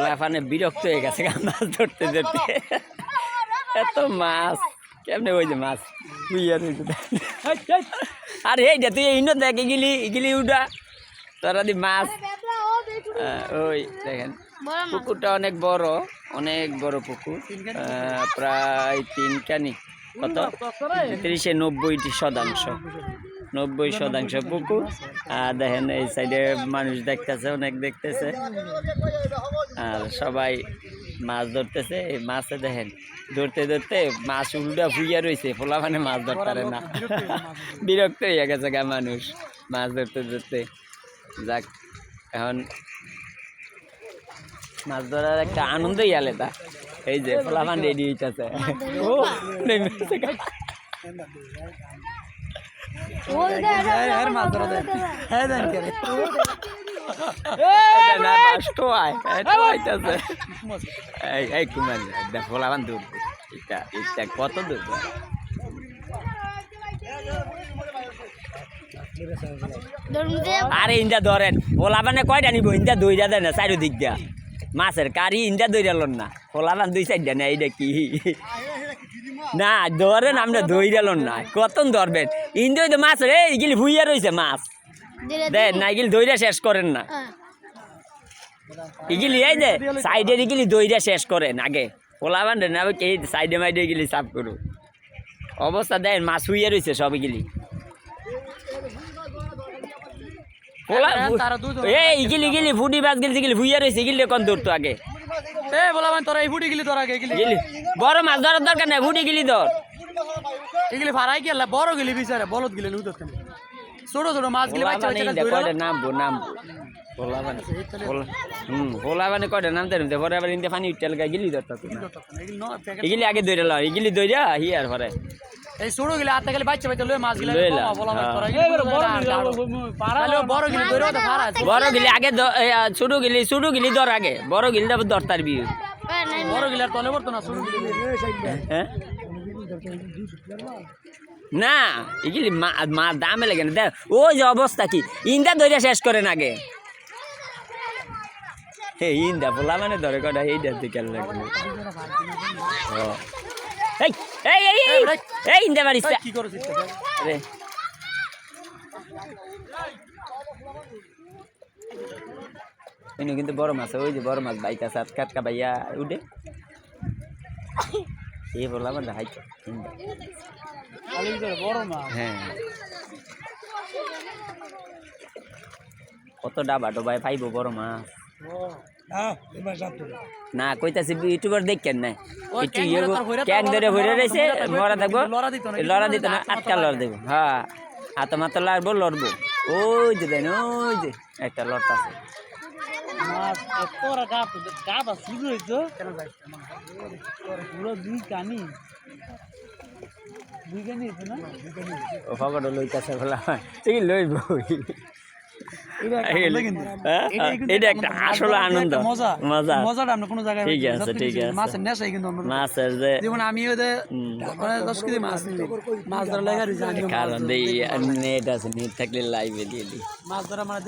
লাফানে বিরক্ত হয়ে গেছে মাছ ধরতে ধরতে। এত মাছ কেমনে ওই যে মাছ আর এইটা তুই ইনো দেখ এগুলি এগুলি উঠা তোরা দি মাছ। ওই দেখেন পুকুরটা অনেক বড় পুকুর, প্রায় 3 কানি কত 90% পুকুর। আর দেখেন এই সাইডে মানুষ দেখতেছে, অনেক দেখতেছে আর সবাই মাছ ধরতেছে। এই মাছে দেখেন ধরতে ধরতে মাছ উল্টা ফুইয়া রয়েছে, ফোলা মানে মাছ ধরতে পারে না, বিরক্ত হয়ে গেছে গা মানুষ মাছ ধরতে ধরতে। যাক এখন মাছ ধরার একটা আনন্দই আলাদা। এই যে ফোলাফান রেডি হইতেছে, ফোলাফান দূর কত দূর আরে ইন্দা ধরেন ফোলাফানে কয়টা নিব, ইন্দা দইরা দেন না চারিদিক দিয়া মাছের কারি ইন্দা দইরা লন না, ফোলাফান 2-4টা না। এইটা কি না ধরেন আমরা দইরা লন না, কতন ধরবেন ইন্দই তো মাছ রে এগুলি ভুইয়া রয়েছে মাছ দেন না, এগুলি দইরা শেষ করেন না। এগুলি এই যে সাইডের এগুলি দইরা শেষ করেন আগে, ফোলাফান না এই সাইডে মাইডে এগুলি সাফ করুন। অবস্থা দেন মাছ হুইয়া রয়েছে সব এগুলি। ইগিলি ফুটি মাছ গিলি ভুইয়া রয়েছে, এগুলি কোন ধরতো আগে বড় মাছ ধরার দরকার নাই, ফুটি গিলি ধর এগুলি ভাড়াই কি আল্লাহ বড় গিলি বিচারে বলদ গিলি ছোট ছোট মাছ গিলি নামবো ভোলা মানে কয়টা নামতে নামতে পরে আবার ইন্দে পানি উঠতে গিলি ধরতো এগুলি আগে দইরা ল, এগুলি দইরা হিয়ার পরে এই ছোট গিলি আত্মা গেলে বাচ্চা বাচ্চা লয়ে মাছ গিলি বড় গিলি ধরে তো ভাড়া বড় গিলি আগে ছোট গিলি ধর আগে, বড় গিলি তারপর দরতার বিয়ে বড় গিলি আর তলে পড়তো না ছোট গিলি না এগুলি মাছ দামে লাগে না। দেখ ওই যে অবস্থা কি ইন্দা দইরা শেষ করেন আগে, ইন্দা পোলা মানে ধরে কটা এইটার দিকে লাগবে। এই ইন্দা মারিস কি করছিস রে কিন্তু বড় মাছ, ওই যে বড় মাছ বাইকা সাত কাটকা বাইয়া উঠে এই বললাম হাই বড় মাছ। হ্যাঁ কত ডাবা ডোবাই পাইব বড় মাছ না কইতাছি ইউটিউবার দেখেন না একটু ক্যান ধরে ভরে রয়েছে মরা থাকবো, লড়া দিত না আটকা লড় দেবো। হ্যাঁ হাত মাথা লাগবো লড়বো, ওই যে দেন ওই যে একটা লড়টা আছে ও ফকট লইতাছে বলা ঠিক লইব। এটা একটা আসলে আনন্দ মজাটা আমরা কোনো জায়গায় ঠিক আছে মাছের নেশাই কিন্তু মাছের যে যেমন আমি ওদের 10 কেজি মাছ নিলে মাছ ধরা লেগে কারণ নেট আছে, নেট থাকলে লাইভে দিয়ে দিই মাছ ধরা মানে